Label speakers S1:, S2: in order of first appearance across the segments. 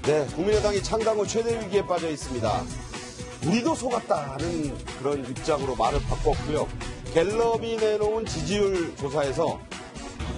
S1: 네, 국민의당이 창당 후 최대 위기에 빠져 있습니다. 우리도 속았다는 그런 입장으로 말을 바꿨고요. 갤럽이 내놓은 지지율 조사에서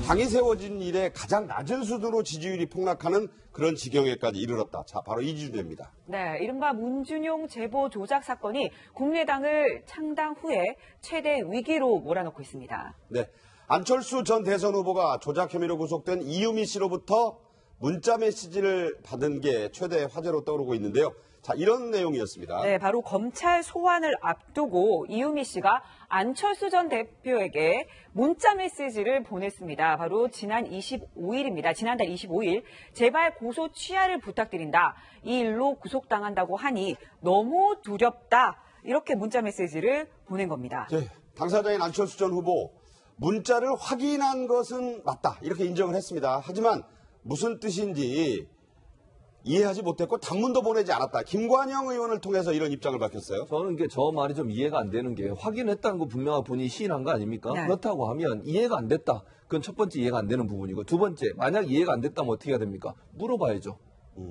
S1: 당이 세워진 이래 가장 낮은 수준으로 지지율이 폭락하는 그런 지경에까지 이르렀다. 자, 바로 이 주제입니다.
S2: 네, 이른바 문준용 제보 조작 사건이 국민의당을 창당 후에 최대 위기로 몰아넣고 있습니다.
S1: 네, 안철수 전 대선 후보가 조작 혐의로 구속된 이유미 씨로부터 문자 메시지를 받은 게 최대 화제로 떠오르고 있는데요. 자, 이런 내용이었습니다.
S2: 네, 바로 검찰 소환을 앞두고 이유미 씨가 안철수 전 대표에게 문자 메시지를 보냈습니다. 바로 지난달 25일 제발 고소 취하를 부탁드린다. 이 일로 구속당한다고 하니 너무 두렵다. 이렇게 문자 메시지를 보낸 겁니다.
S1: 네, 당사자인 안철수 전 후보 문자를 확인한 것은 맞다. 이렇게 인정을 했습니다. 하지만 무슨 뜻인지 이해하지 못했고 단문도 보내지 않았다. 김관영 의원을 통해서 이런 입장을 밝혔어요.
S3: 저는 저 말이 좀 이해가 안 되는 게 확인했다는 거 분명하고 본인이 시인한 거 아닙니까?
S2: 네.
S3: 그렇다고 하면 이해가 안 됐다. 그건 첫 번째 이해가 안 되는 부분이고 두 번째 만약 이해가 안 됐다면 어떻게 해야 됩니까? 물어봐야죠.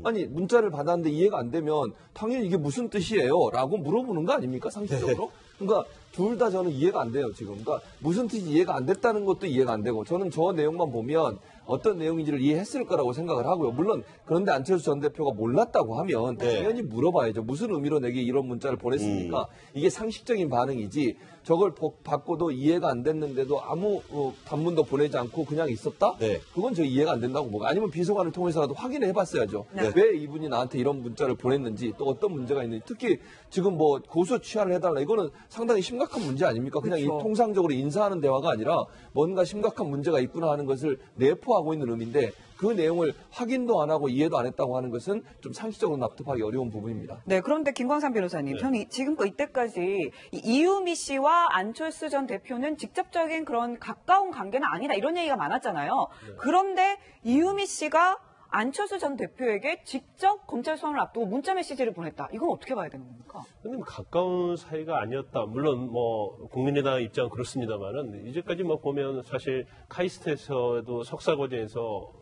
S3: 아니 문자를 받았는데 이해가 안 되면 당연히 이게 무슨 뜻이에요? 라고 물어보는 거 아닙니까? 상식적으로? 그러니까 둘 다 저는 이해가 안 돼요 지금. 그러니까 무슨 뜻이 이해가 안 됐다는 것도 이해가 안 되고 저는 저 내용만 보면 어떤 내용인지를 이해했을 거라고 생각을 하고요. 물론 그런데 안철수 전 대표가 몰랐다고 하면 당연히 물어봐야죠. 무슨 의미로 내게 이런 문자를 보냈습니까? 이게 상식적인 반응이지 저걸 받고도 이해가 안 됐는데도 아무 단문도 보내지 않고 그냥 있었다?
S1: 네.
S3: 그건 저 이해가 안 된다고 보고 아니면 비서관을 통해서라도 확인을 해봤어야죠.
S2: 네.
S3: 왜 이분이 나한테 이런 문자를 보냈는지 또 어떤 문제가 있는지 특히 지금 뭐 고소 취하를 해달라 이거는 상당히 심각한 문제 아닙니까? 그냥
S2: 그렇죠.
S3: 이 통상적으로 인사하는 대화가 아니라 뭔가 심각한 문제가 있구나 하는 것을 내포하고 있는 의미인데 그 내용을 확인도 안 하고 이해도 안 했다고 하는 것은 좀 상식적으로 납득하기 어려운 부분입니다.
S2: 네, 그런데 김광삼 변호사님, 저는 지금껏 이때까지 이유미 씨와 안철수 전 대표는 직접적인 그런 가까운 관계는 아니다 이런 얘기가 많았잖아요. 그런데 이유미 씨가 안철수 전 대표에게 직접 검찰 소환을 앞두고 문자 메시지를 보냈다. 이건 어떻게 봐야 되는 겁니까?
S4: 근데 가까운 사이가 아니었다. 물론 뭐 국민의당 입장은 그렇습니다만은 이제까지 뭐 보면 사실 카이스트에서도 석사과제에서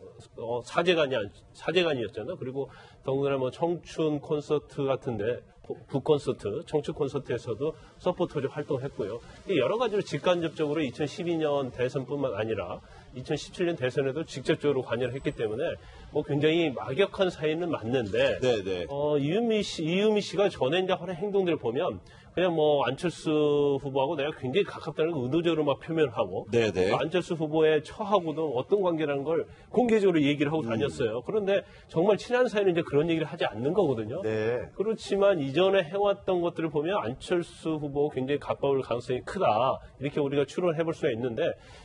S4: 사제간이었잖아요. 그리고 더군다나 뭐 청춘 콘서트 같은데 북콘서트, 청춘 콘서트에서도 서포터즈 활동했고요. 여러 가지로 직간접적으로 2012년 대선뿐만 아니라 2017년 대선에도 직접적으로 관여를 했기 때문에 뭐 굉장히 막역한 사이는 맞는데
S1: 네네.
S4: 이유미 씨가 전에 이제 하는 행동들을 보면 그냥 뭐 안철수 후보하고 내가 굉장히 가깝다는 걸 의도적으로 막 표현하고
S1: 네네.
S4: 안철수 후보의 처하고도 어떤 관계라는 걸 공개적으로 얘기를 하고 다녔어요. 그런데 정말 친한 사이는 이제 그런 얘기를 하지 않는 거거든요.
S1: 네.
S4: 그렇지만 이전에 해왔던 것들을 보면 안철수 후보가 굉장히 가까울 가능성이 크다. 이렇게 우리가 추론해 볼 수가 있는데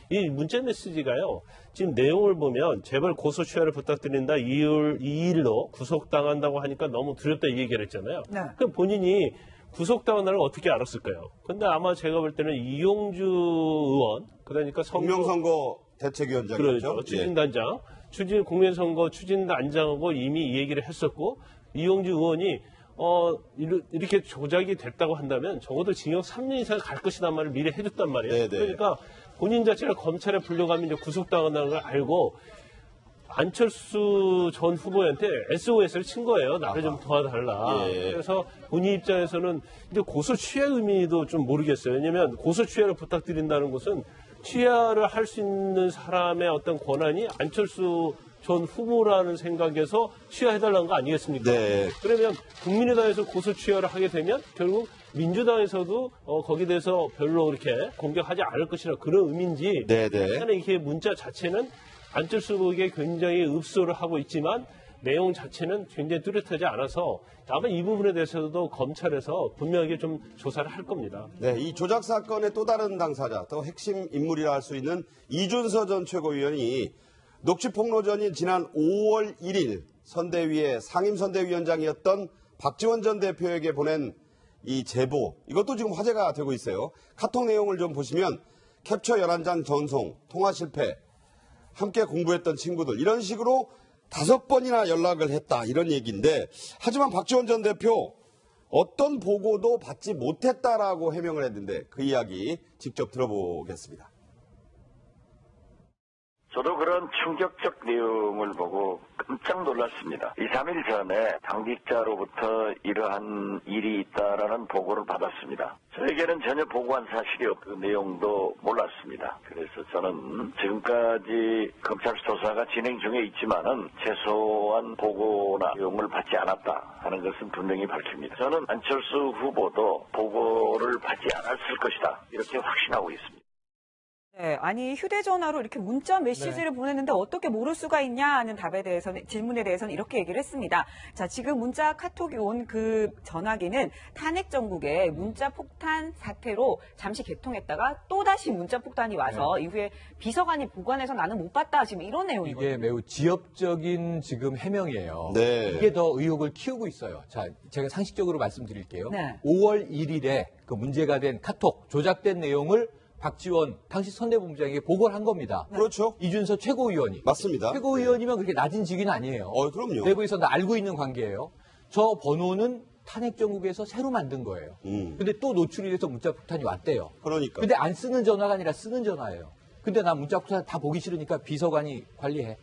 S4: 이 문자 메시지가요. 지금 내용을 보면 제발 고소 취하를 부탁드린다. 2일로 구속당한다고 하니까 너무 두렵다 이 얘기를 했잖아요.
S2: 네.
S4: 그럼 본인이 구속당한다는 걸 어떻게 알았을까요? 근데 아마 제가 볼 때는 이용주 의원, 그러니까
S1: 공명선거 대책위원장이죠.
S4: 그렇죠. 추진단장, 국민선거 추진단장하고 이미 이 얘기를 했었고, 이용주 의원이, 이렇게 조작이 됐다고 한다면 적어도 징역 3년 이상 갈 것이란 말을 미리 해줬단 말이에요.
S1: 네네.
S4: 그러니까 본인 자체가 검찰에 불려가면 이제 구속당한다는 걸 알고, 안철수 전 후보한테 SOS를 친 거예요. 나를 좀 도와달라.
S1: 예.
S4: 그래서 본인 입장에서는 이제 고소 취하 의미도 좀 모르겠어요. 왜냐하면 고소 취하를 부탁드린다는 것은 취하를 할 수 있는 사람의 어떤 권한이 안철수 전 후보라는 생각에서 취하해달라는 거 아니겠습니까?
S1: 네.
S4: 그러면 국민의당에서 고소 취하를 하게 되면 결국 민주당에서도 거기에 대해서 별로 그렇게 공격하지 않을 것이라 그런 의미인지
S1: 네네.
S4: 약간의 이게 문자 자체는 안철수 후보에게 굉장히 읍소를 하고 있지만 내용 자체는 굉장히 뚜렷하지 않아서 아마 이 부분에 대해서도 검찰에서 분명하게 좀 조사를 할 겁니다.
S1: 네, 이 조작 사건의 또 다른 당사자, 또 핵심 인물이라 할 수 있는 이준서 전 최고위원이 녹취폭로전인 지난 5월 1일 선대위의 상임선대위원장이었던 박지원 전 대표에게 보낸 이 제보, 이것도 지금 화제가 되고 있어요. 카톡 내용을 좀 보시면 캡처 11장 전송, 통화 실패, 함께 공부했던 친구들 이런 식으로 5번이나 연락을 했다 이런 얘기인데 하지만 박지원 전 대표 어떤 보고도 받지 못했다라고 해명을 했는데 그 이야기 직접 들어보겠습니다.
S5: 저도 그런 충격적 내용을 보고 깜짝 놀랐습니다. 2, 3일 전에 당직자로부터 이러한 일이 있다라는 보고를 받았습니다. 저에게는 전혀 보고한 사실이 없고 그 내용도 몰랐습니다. 그래서 저는 지금까지 검찰 조사가 진행 중에 있지만은 최소한 보고나 내용을 받지 않았다 하는 것은 분명히 밝힙니다. 저는 안철수 후보도 보고를 받지 않았을 것이다 이렇게 확신하고 있습니다.
S2: 네, 아니 휴대전화로 이렇게 문자 메시지를 보냈는데 어떻게 모를 수가 있냐 하는 질문에 대해서는 이렇게 얘기를 했습니다. 자, 지금 문자 카톡이 온 그 전화기는 탄핵 정국의 문자 폭탄 사태로 잠시 개통했다가 또다시 문자 폭탄이 와서 이후에 비서관이 보관해서 나는 못 봤다 지금 이런 내용이거든요.
S6: 이게 매우 지엽적인 지금 해명이에요.
S1: 네.
S6: 이게 더 의혹을 키우고 있어요. 자, 제가 상식적으로 말씀드릴게요.
S2: 네.
S6: 5월 1일에 그 문제가 된 카톡 조작된 내용을 박지원 당시 선대본부장에게 보고를 한 겁니다.
S1: 그렇죠.
S6: 이준서 최고위원이.
S1: 맞습니다.
S6: 최고위원이면 그렇게 낮은 직위는 아니에요.
S1: 그럼요.
S6: 내부에서 다 알고 있는 관계예요. 저 번호는 탄핵 정국에서 새로 만든 거예요. 근데 또 노출이 돼서 문자 폭탄이 왔대요.
S1: 그러니까.
S6: 근데 안 쓰는 전화가 아니라 쓰는 전화예요. 근데 나 문자 폭탄 다 보기 싫으니까 비서관이 관리해.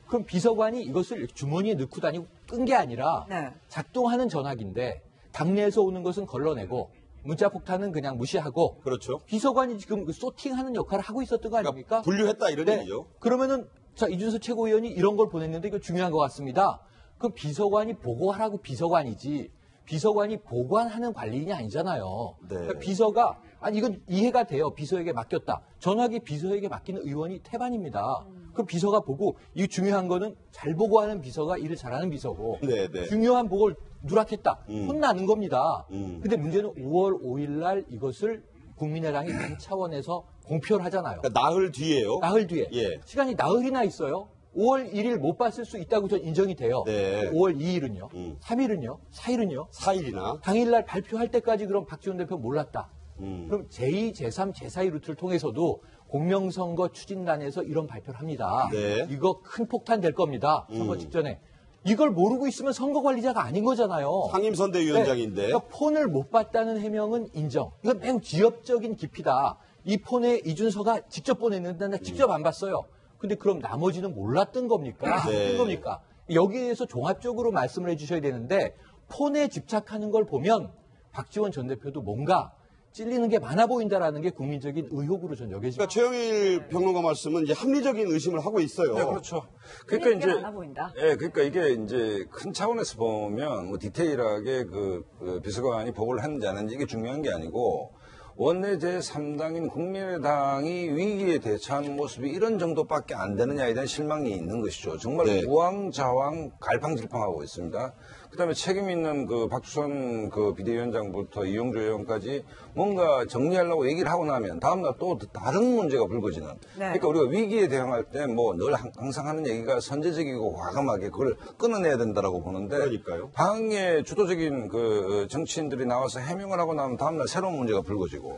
S6: 그럼 비서관이 이것을 주머니에 넣고 다니고 끈 게 아니라
S2: 네.
S6: 작동하는 전화기인데 당내에서 오는 것은 걸러내고 문자 폭탄은 그냥 무시하고
S1: 그렇죠.
S6: 비서관이 지금 그 소팅하는 역할을 하고 있었던 거 아닙니까?
S1: 분류했다 이런
S6: 네.
S1: 얘기죠.
S6: 그러면은 자 이준서 최고위원이 이런 걸 보냈는데 이거 중요한 것 같습니다. 그럼 비서관이 보고하라고 비서관이지 비서관이 보관하는 관리인이 아니잖아요.
S1: 네.
S6: 그러니까 비서가 아니 이건 이해가 돼요. 비서에게 맡겼다. 전화기 비서에게 맡기는 의원이 태반입니다. 그럼 비서가 보고 이 중요한 거는 잘 보고하는 비서가 일을 잘하는 비서고
S1: 네, 네.
S6: 중요한 보고를 누락했다. 혼나는 겁니다. 근데 문제는 5월 5일 날 이것을 국민의당이 당 차원에서 공표를 하잖아요.
S1: 그러니까 나흘 뒤에요.
S6: 나흘 뒤에.
S1: 예.
S6: 시간이 나흘이나 있어요. 5월 1일 못 봤을 수 있다고 전 인정이 돼요.
S1: 네.
S6: 5월 2일은요? 3일은요? 4일은요?
S1: 4일이나.
S6: 당일날 발표할 때까지 그럼 박지원 대표 몰랐다. 그럼 제2, 제3, 제4의 루트를 통해서도 공명선거 추진단에서 이런 발표를 합니다.
S1: 네.
S6: 이거 큰 폭탄 될 겁니다. 선거 직전에. 이걸 모르고 있으면 선거관리자가 아닌 거잖아요.
S1: 상임선대위원장인데.
S6: 네. 그러니까 폰을 못 봤다는 해명은 인정. 이건 매우 지엽적인 기피다. 이 폰에 이준서가 직접 보냈는데 나 직접 안 봤어요. 근데 그럼 나머지는 몰랐던 겁니까?
S1: 네.
S6: 어떤 겁니까? 여기에 대해서 종합적으로 말씀을 해주셔야 되는데 폰에 집착하는 걸 보면 박지원 전 대표도 뭔가 찔리는 게 많아 보인다라는 게 국민적인 의혹으로 전 여겨집니다.
S1: 그러니까 최영일 평론가 말씀은 이제 합리적인 의심을 하고 있어요.
S7: 네, 그렇죠.
S2: 그러니까 이제 많아 보인다.
S7: 예, 그러니까 이게 이제 큰 차원에서 보면 뭐 디테일하게 그 비서관이 보고를 했는지 안 했는지 이게 중요한 게 아니고 원내 제3당인 국민의당이 위기에 대처하는 모습이 이런 정도밖에 안 되느냐에 대한 실망이 있는 것이죠. 정말
S1: 네.
S7: 우왕좌왕 갈팡질팡하고 있습니다. 그다음에 책임 있는 그 박주선 그 비대위원장부터 이용주 의원까지 뭔가 정리하려고 얘기를 하고 나면 다음날 또 다른 문제가 불거지는.
S2: 네.
S7: 그러니까 우리가 위기에 대응할 때 뭐 늘 항상 하는 얘기가 선제적이고 과감하게 그걸 끊어내야 된다라고 보는데.
S1: 그러니까요.
S7: 당의 주도적인 그 정치인들이 나와서 해명을 하고 나면 다음날 새로운 문제가 불거지고.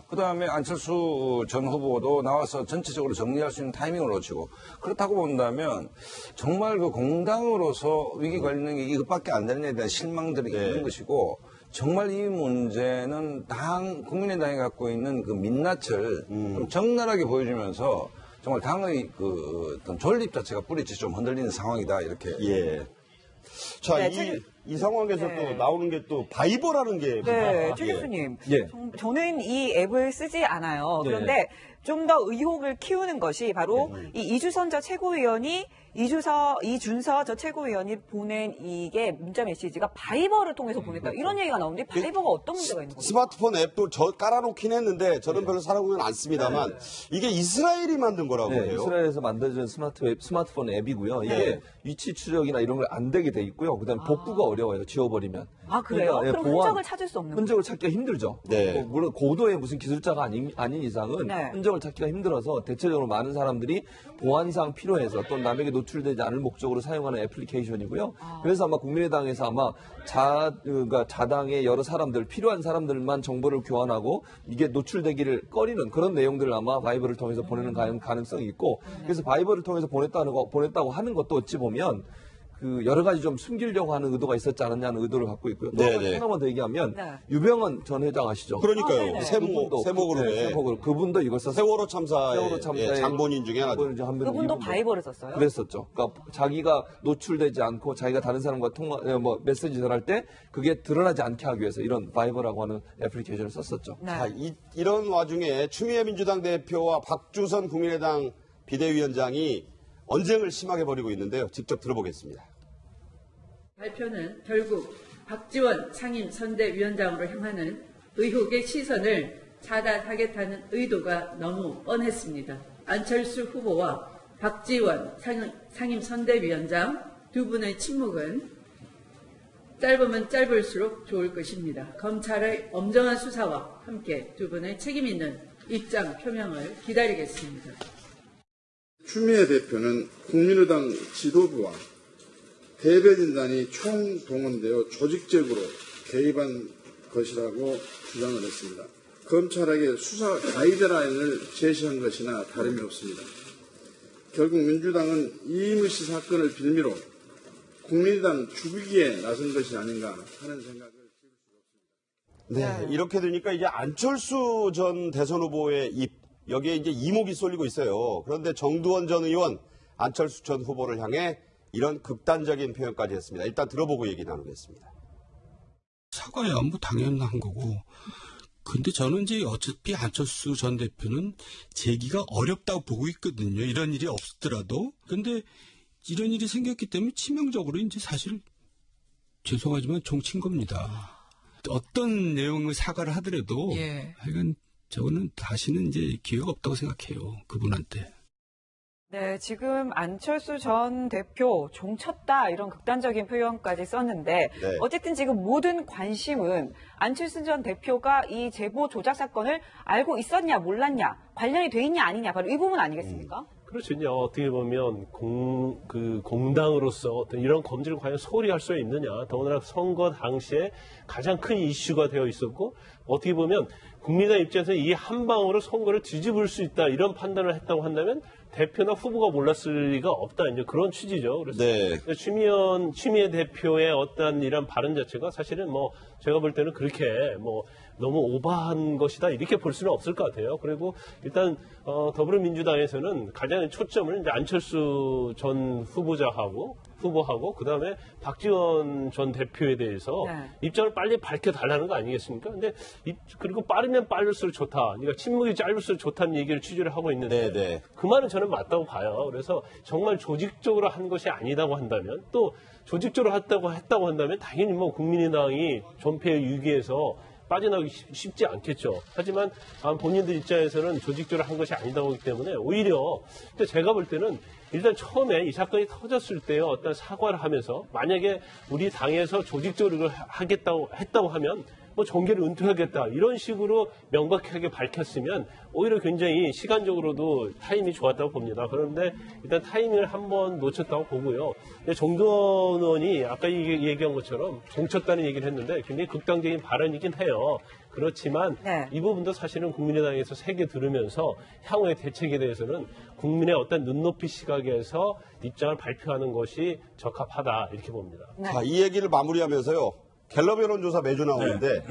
S7: 그다음에 안철수 전 후보도 나와서 전체적으로 정리할 수 있는 타이밍을 놓치고. 그렇다고 본다면 정말 그 공당으로서 위기 관리는 게 이것밖에 안 되느냐에 대한 실망들이 있는 것이고 정말 이 문제는 국민의당이 갖고 있는 그 민낯을 좀 적나라하게 보여주면서 정말 당의 그 어떤 존립 자체가 뿌리째 좀 흔들리는 상황이다 이렇게.
S1: 예. 자,
S2: 네,
S1: 이 상황에서
S2: 네.
S1: 또 나오는 게 또 바이버라는 게.
S2: 네, 최 교수님.
S3: 예.
S2: 저는 이 앱을 쓰지 않아요.
S3: 네.
S2: 그런데 좀 더 의혹을 키우는 것이 바로 이 이주선 저 최고위원이 이준서 저 최고위원이 보낸 이게 문자 메시지가 바이버를 통해서 보냈다. 이런 얘기가 나오는데 바이버가 어떤 문제가 있는 거죠?
S1: 스마트폰 앱도 깔아놓긴 했는데 저는 별로 사용은 않습니다만 이게 이스라엘이 만든 거라고
S3: 네,
S1: 해요.
S3: 이스라엘에서 만들어진 스마트폰 앱이고요. 이게
S2: 네.
S3: 위치 추적이나 이런 걸 안 되게 돼 있고요. 그다음에 복구가 어려워요. 지워버리면.
S2: 아, 그래요?
S3: 그러니까, 예,
S2: 그럼 흔적을 찾을 수 없는
S3: 흔적을 찾기가 힘들죠.
S1: 네.
S3: 물론 고도의 무슨 기술자가 아닌 이상은
S2: 네.
S3: 흔적을 찾기가 힘들어서 대체적으로 많은 사람들이 보안상 필요해서 또 남에게 노출되지 않을 목적으로 사용하는 애플리케이션이고요. 그래서 아마 국민의당에서 아마 그러니까 자당의 여러 사람들, 필요한 사람들만 정보를 교환하고 이게 노출되기를 꺼리는 그런 내용들을 아마 바이버를 통해서 보내는 가능성이 있고 그래서 바이버를 통해서 보냈다고 하는 것도 어찌 보면 그 여러 가지 좀 숨기려고 하는 의도가 있었지 않느냐는 의도를 갖고 있고요. 또
S1: 네네.
S3: 하나만 더 얘기하면
S2: 네.
S3: 유병헌 전 회장 아시죠?
S1: 그러니까요.
S2: 네네.
S1: 세모그룹에
S3: 세모그룹. 그분도 이걸 썼어요.
S1: 세월호 참사의
S3: 세월호 참사의
S1: 예, 장본인 중에 하나죠.
S2: 그분도 바이버를 썼어요?
S3: 그랬었죠. 그러니까 자기가 노출되지 않고 자기가 다른 사람과 메시지 전할 때 그게 드러나지 않게 하기 위해서 이런 바이버라고 하는 애플리케이션을 썼었죠.
S2: 네.
S1: 자, 이런 와중에 추미애 민주당 대표와 박주선 국민의당 비대위원장이 언쟁을 심하게 벌이고 있는데요. 직접 들어보겠습니다.
S8: 발표는 결국 박지원 상임 선대위원장으로 향하는 의혹의 시선을 차단하겠다는 의도가 너무 뻔했습니다. 안철수 후보와 박지원 상임 선대위원장 두 분의 침묵은 짧으면 짧을수록 좋을 것입니다. 검찰의 엄정한 수사와 함께 두 분의 책임 있는 입장 표명을 기다리겠습니다.
S9: 추미애 대표는 국민의당 지도부와 대변인단이 총동원되어 조직적으로 개입한 것이라고 주장을 했습니다. 검찰에게 수사 가이드라인을 제시한 것이나 다름이 없습니다. 결국 민주당은 이인우 씨 사건을 빌미로 국민의당 죽이기에 나선 것이 아닌가 하는 생각을
S1: 네, 이렇게 되니까 이제 안철수 전 대선 후보의 입, 여기에 이제 이목이 쏠리고 있어요. 그런데 정두원 전 의원, 안철수 전 후보를 향해 이런 극단적인 표현까지 했습니다. 일단 들어보고 얘기 나누겠습니다.
S10: 사과야 뭐 당연한 거고. 근데 저는 이제 어차피 안철수 전 대표는 재기가 어렵다고 보고 있거든요. 이런 일이 없더라도. 근데 이런 일이 생겼기 때문에 치명적으로 이제 사실 죄송하지만 종친 겁니다. 어떤 내용의 사과를 하더라도 하여간 저거는 다시는 이제 기회가 없다고 생각해요. 그분한테.
S2: 네, 지금 안철수 전 대표 종쳤다 이런 극단적인 표현까지 썼는데
S1: 네.
S2: 어쨌든 지금 모든 관심은 안철수 전 대표가 이 제보 조작 사건을 알고 있었냐 몰랐냐 관련이 돼 있냐 아니냐 바로 이 부분 아니겠습니까?
S4: 그렇죠. 이제 어떻게 보면 공당으로서 어떤 이런 검증을 과연 소홀히 할 수 있느냐. 더구나 선거 당시에 가장 큰 이슈가 되어 있었고 어떻게 보면 국민의 입장에서 이 한 방으로 선거를 뒤집을 수 있다 이런 판단을 했다고 한다면 대표나 후보가 몰랐을 리가 없다. 이제 그런 취지죠. 그래서
S1: 네.
S4: 추미애 대표의 어떤 이런 발언 자체가 사실은 뭐 제가 볼 때는 그렇게 뭐 너무 오버한 것이다 이렇게 볼 수는 없을 것 같아요. 그리고 일단 더불어민주당에서는 가장 초점을 이제 안철수 전 후보하고 그다음에 박지원 전 대표에 대해서 입장을 빨리 밝혀달라는 거 아니겠습니까? 근데 그리고 빠르면 빠를수록 좋다. 그러니까 침묵이 짧을수록 좋다는 얘기를 취지를 하고 있는데 그 말은 저는 맞다고 봐요. 그래서 정말 조직적으로 한 것이 아니다고 한다면 또 조직적으로 했다고 한다면 당연히 뭐 국민의당이 존폐의 위기에서 빠져나오기 쉽지 않겠죠. 하지만 본인들 입장에서는 조직적으로 한 것이 아니다고 하기 때문에 오히려 제가 볼 때는 일단 처음에 이 사건이 터졌을 때 어떤 사과를 하면서 만약에 우리 당에서 조직적으로 했다고 하면 뭐 정계를 은퇴하겠다 이런 식으로 명백하게 밝혔으면 오히려 굉장히 시간적으로도 타이밍이 좋았다고 봅니다. 그런데 일단 타이밍을 한번 놓쳤다고 보고요. 근데 정두원 의원이 아까 얘기한 것처럼 종쳤다는 얘기를 했는데 굉장히 극단적인 발언이긴 해요. 그렇지만 이 부분도 사실은 국민의당에서 세게 들으면서 향후의 대책에 대해서는 국민의 어떤 눈높이 시각에서 입장을 발표하는 것이 적합하다 이렇게 봅니다.
S1: 자, 이 얘기를 마무리하면서요. 갤럽 여론조사 매주 나오는데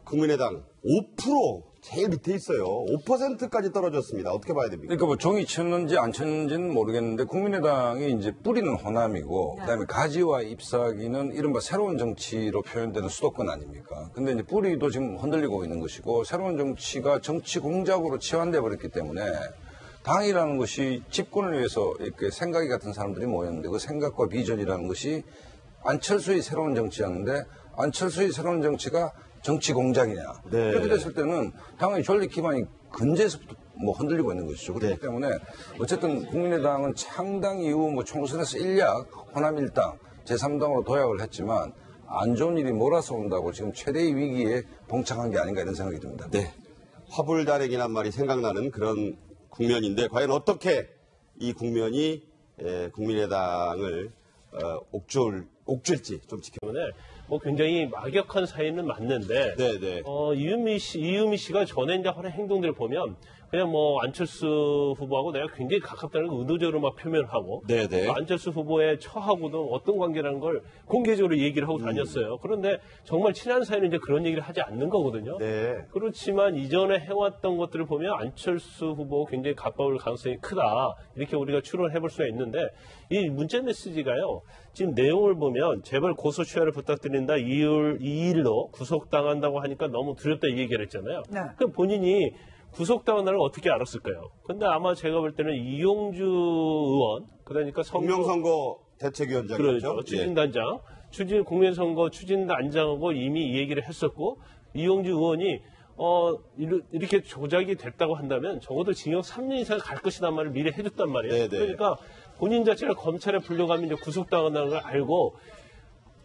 S1: 국민의당 5% 제일 밑에 있어요. 5%까지 떨어졌습니다. 어떻게 봐야 됩니까?
S7: 그러니까 뭐 종이 쳤는지 안 쳤는지는 모르겠는데 국민의당이 이제 뿌리는 호남이고 그다음에 가지와 잎사귀는 이른바 새로운 정치로 표현되는 수도권 아닙니까? 근데 이제 뿌리도 지금 흔들리고 있는 것이고 새로운 정치가 정치 공작으로 치환돼 버렸기 때문에 당이라는 것이 집권을 위해서 이렇게 생각이 같은 사람들이 모였는데 그 생각과 비전이라는 것이 안철수의 새로운 정치였는데 안철수의 새로운 정치가 정치 공작이냐. 그렇게 됐을 때는 당연히 전립 기반이 근제에서부터 뭐 흔들리고 있는 것이죠. 그렇기 때문에 어쨌든 국민의당은 창당 이후 뭐 총선에서 일약 호남 일당, 제3당으로 도약을 했지만 안 좋은 일이 몰아서 온다고 지금 최대의 위기에 봉착한 게 아닌가 이런 생각이 듭니다.
S1: 네. 화불다랭이란 말이 생각나는 그런 국면인데 과연 어떻게 이 국면이 국민의당을 옥죄일지 좀 지켜보네.
S4: 뭐 굉장히 막역한 사이는 맞는데 이유미 씨가 전에 이제 하는 행동들을 보면 그냥 뭐 안철수 후보하고 내가 굉장히 가깝다는 걸 의도적으로 막 표현하고
S1: 네네.
S4: 안철수 후보의 처하고도 어떤 관계라는 걸 공개적으로 얘기를 하고 다녔어요. 그런데 정말 친한 사이는 이제 그런 얘기를 하지 않는 거거든요.
S1: 네.
S4: 그렇지만 이전에 해왔던 것들을 보면 안철수 후보 굉장히 가까울 가능성이 크다. 이렇게 우리가 추론해 볼 수가 있는데 이 문자 메시지가요. 지금 내용을 보면 제발 고소 취하를 부탁드린다. 2일로 구속당한다고 하니까 너무 두렵다 이 얘기를 했잖아요.
S2: 네.
S4: 그럼 본인이 구속당한다는 걸 어떻게 알았을까요? 근데 아마 제가 볼 때는 이용주 의원, 그러니까
S1: 공명선거 대책위원장이죠.
S4: 그렇죠. 추진단장, 국민선거 추진단장하고 이미 이 얘기를 했었고, 이용주 의원이, 이렇게 조작이 됐다고 한다면 적어도 징역 3년 이상 갈 것이란 말을 미리 해줬단 말이에요.
S1: 네네.
S4: 그러니까 본인 자체가 검찰에 불려가면 이제 구속당한다는 걸 알고,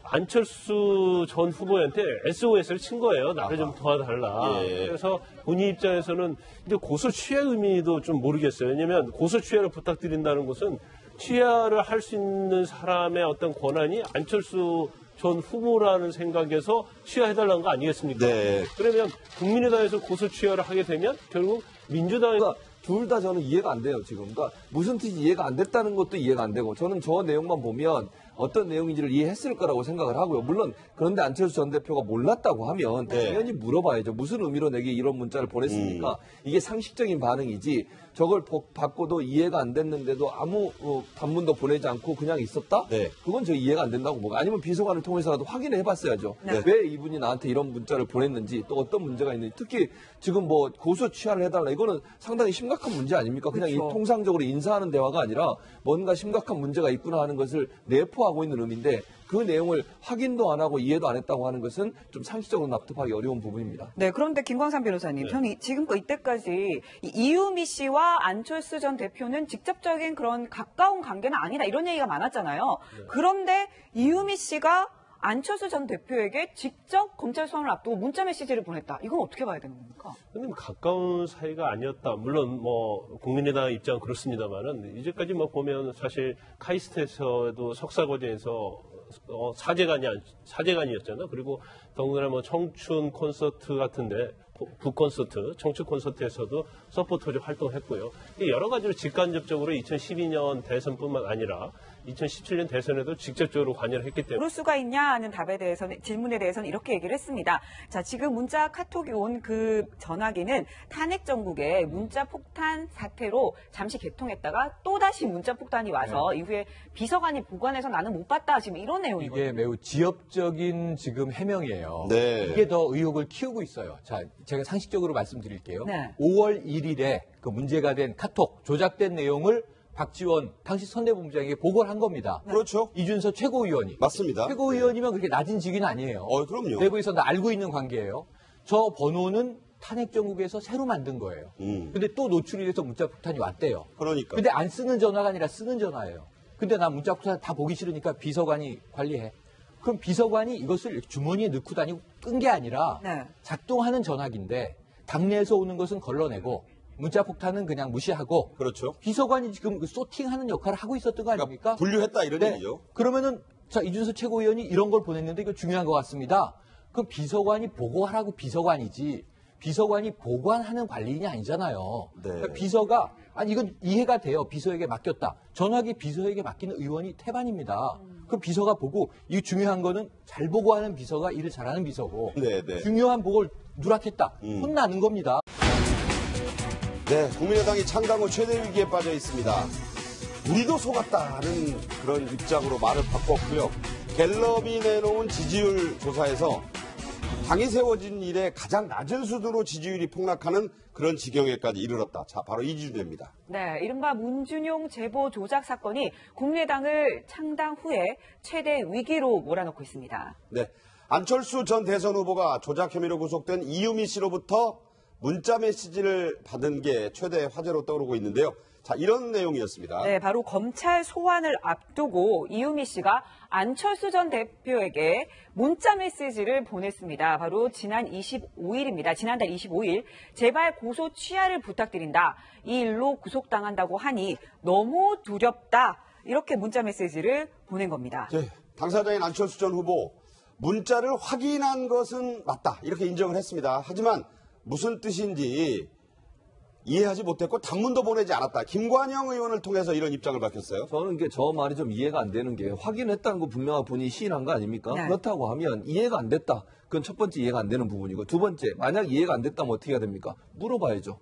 S4: 안철수 전 후보한테 SOS를 친 거예요. 나를 좀 도와달라.
S1: 예.
S4: 그래서 본인 입장에서는 이제 고소 취하 의미도 좀 모르겠어요. 왜냐면 고소 취하를 부탁드린다는 것은 취하를 할 수 있는 사람의 어떤 권한이 안철수 전 후보라는 생각에서 취하해달라는 거 아니겠습니까?
S1: 네.
S4: 그러면 국민의당에서 고소 취하를 하게 되면 결국 민주당에서
S3: 둘 다 저는 이해가 안 돼요, 지금. 그러니까 무슨 뜻이 이해가 안 됐다는 것도 이해가 안 되고, 저는 저 내용만 보면 어떤 내용인지를 이해했을 거라고 생각을 하고요. 물론 그런데 안철수 전 대표가 몰랐다고 하면 당연히 물어봐야죠. 무슨 의미로 내게 이런 문자를 보냈습니까? 이게 상식적인 반응이지 저걸 받고도 이해가 안 됐는데도 아무 단문도 보내지 않고 그냥 있었다?
S1: 네.
S3: 그건 저 이해가 안 된다고 보고, 아니면 비서관을 통해서라도 확인을 해봤어야죠.
S2: 네.
S3: 왜 이분이 나한테 이런 문자를 보냈는지, 또 어떤 문제가 있는지, 특히 지금 뭐 고소 취하를 해달라, 이거는 상당히 심각한 문제 아닙니까? 그냥
S2: 그렇죠.
S3: 이 통상적으로 인사하는 대화가 아니라 뭔가 심각한 문제가 있구나 하는 것을 내포하고 있는 의미인데, 그 내용을 확인도 안 하고 이해도 안 했다고 하는 것은 좀 상식적으로 납득하기 어려운 부분입니다.
S2: 네, 그런데 김광삼 변호사님, 저는 지금껏 이때까지 이유미 씨와 안철수 전 대표는 직접적인 그런 가까운 관계는 아니다, 이런 얘기가 많았잖아요. 그런데 이유미 씨가 안철수 전 대표에게 직접 검찰 소환을 앞두고 문자 메시지를 보냈다. 이건 어떻게 봐야 되는 겁니까?
S4: 근데 뭐 가까운 사이가 아니었다. 물론 뭐 국민의당 입장은 그렇습니다만은 이제까지 뭐 보면 사실 카이스트에서도 석사 과정에서 사제관이었잖아요. 그리고 더군다나 뭐 청춘 콘서트 같은데 북콘서트, 청춘 콘서트에서도 서포터즈 활동했고요. 여러 가지로 직간접적으로 2012년 대선뿐만 아니라 2017년 대선에도 직접적으로 관여를 했기 때문에.
S2: 그럴 수가 있냐 하는 질문에 대해서는 이렇게 얘기를 했습니다. 자, 지금 문자 카톡이 온 그 전화기는 탄핵 정국의 문자 폭탄 사태로 잠시 개통했다가 또다시 문자 폭탄이 와서 이후에 비서관이 보관해서 나는 못 봤다. 지금 이런 내용이거든요.
S6: 이게 매우 지엽적인 지금 해명이에요.
S1: 네.
S6: 이게 더 의혹을 키우고 있어요. 자, 제가 상식적으로 말씀드릴게요.
S2: 네.
S6: 5월 1일에 그 문제가 된 카톡, 조작된 내용을 박지원 당시 선대본부장에게 보고를 한 겁니다.
S1: 그렇죠.
S6: 이준서 최고위원이.
S1: 맞습니다.
S6: 최고위원이면 그렇게 낮은 직위는 아니에요.
S1: 그럼요.
S6: 내부에서 다 알고 있는 관계예요. 저 번호는 탄핵 정국에서 새로 만든 거예요. 근데 또 노출이 돼서 문자 폭탄이 왔대요.
S1: 그러니까.
S6: 근데 안 쓰는 전화가 아니라 쓰는 전화예요. 근데 나 문자 폭탄 다 보기 싫으니까 비서관이 관리해. 그럼 비서관이 이것을 주머니에 넣고 다니고 끈 게 아니라
S2: 네.
S6: 작동하는 전화기인데 당내에서 오는 것은 걸러내고 문자 폭탄은 그냥 무시하고
S1: 그렇죠.
S6: 비서관이 지금 그 소팅하는 역할을 하고 있었던 거 아닙니까?
S1: 분류했다 이런
S6: 네.
S1: 얘기죠.
S6: 그러면은 자 이준석 최고위원이 이런 걸 보냈는데 이거 중요한 것 같습니다. 그럼 비서관이 보고하라고 비서관이지 비서관이 보관하는 관리인이 아니잖아요.
S1: 네.
S6: 그러니까 비서가 아니 이건 이해가 돼요. 비서에게 맡겼다. 전화기 비서에게 맡기는 의원이 태반입니다. 그럼 비서가 보고 이 중요한 거는 잘 보고하는 비서가 일을 잘하는 비서고
S1: 네.
S6: 중요한 보고를 누락했다. 혼나는 겁니다.
S1: 네, 국민의당이 창당 후 최대 위기에 빠져 있습니다. 우리도 속았다는 그런 입장으로 말을 바꿨고요. 갤럽이 내놓은 지지율 조사에서 당이 세워진 이래 가장 낮은 수준으로 지지율이 폭락하는 그런 지경에까지 이르렀다. 자, 바로 이 주제입니다.
S2: 네, 이른바 문준용 제보 조작 사건이 국민의당을 창당 후에 최대 위기로 몰아넣고 있습니다.
S1: 네, 안철수 전 대선 후보가 조작 혐의로 구속된 이유미 씨로부터 문자 메시지를 받은 게 최대 화제로 떠오르고 있는데요. 자, 이런 내용이었습니다.
S2: 네, 바로 검찰 소환을 앞두고 이유미 씨가 안철수 전 대표에게 문자 메시지를 보냈습니다. 바로 지난달 25일 제발 고소 취하를 부탁드린다. 이 일로 구속당한다고 하니 너무 두렵다. 이렇게 문자 메시지를 보낸 겁니다.
S1: 네, 당사자인 안철수 전 후보 문자를 확인한 것은 맞다. 이렇게 인정을 했습니다. 하지만 무슨 뜻인지 이해하지 못했고 단문도 보내지 않았다. 김관영 의원을 통해서 이런 입장을 밝혔어요.
S3: 저는 저 말이 좀 이해가 안 되는 게 확인했다는 거 분명하게 본인이 시인한 거 아닙니까?
S2: 네.
S3: 그렇다고 하면 이해가 안 됐다. 그건 첫 번째 이해가 안 되는 부분이고 두 번째 만약 이해가 안 됐다면 어떻게 해야 됩니까? 물어봐야죠.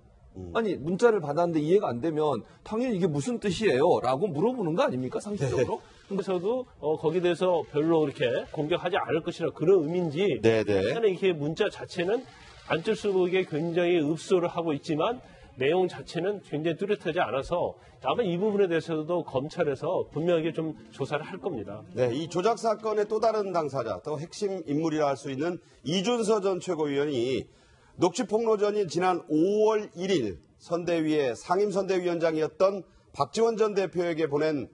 S3: 아니 문자를 받았는데 이해가 안 되면 당연히 이게 무슨 뜻이에요? 라고 물어보는 거 아닙니까? 상식적으로?
S4: 그래서도 거기에 대해서 별로 그렇게 공격하지 않을 것이라 그런 의미인지
S1: 네네.
S4: 저는 이게 문자 자체는 안철수 후보에게 굉장히 읍소를 하고 있지만 내용 자체는 굉장히 뚜렷하지 않아서 아마 이 부분에 대해서도 검찰에서 분명하게 좀 조사를 할 겁니다.
S1: 네, 이 조작 사건의 또 다른 당사자, 또 핵심 인물이라 할 수 있는 이준서 전 최고위원이 녹취폭로전인 지난 5월 1일 선대위의 상임선대위원장이었던 박지원 전 대표에게 보낸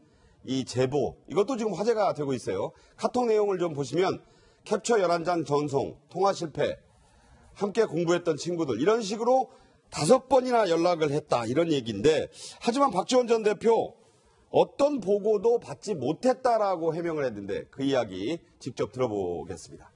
S1: 이 제보, 이것도 지금 화제가 되고 있어요. 카톡 내용을 좀 보시면 캡처 11장 전송, 통화 실패, 함께 공부했던 친구들 이런 식으로 5번이나 연락을 했다 이런 얘기인데 하지만 박지원 전 대표 어떤 보고도 받지 못했다라고 해명을 했는데 그 이야기 직접 들어보겠습니다.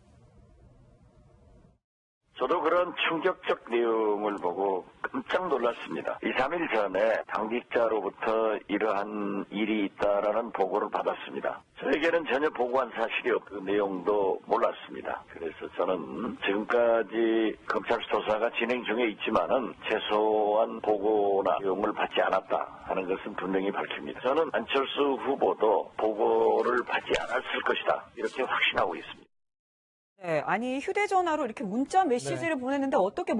S5: 저도 그런 충격적 내용을 보고 깜짝 놀랐습니다. 2, 3일 전에 당직자로부터 이러한 일이 있다라는 보고를 받았습니다. 저에게는 전혀 보고한 사실이 없고 그 내용도 몰랐습니다. 그래서 저는 지금까지 검찰 조사가 진행 중에 있지만은 최소한 보고나 내용을 받지 않았다 하는 것은 분명히 밝힙니다. 저는 안철수 후보도 보고를 받지 않았을 것이다 이렇게 확신하고 있습니다.
S2: 네, 아니 휴대전화로 이렇게 문자 메시지를 보냈는데 어떻게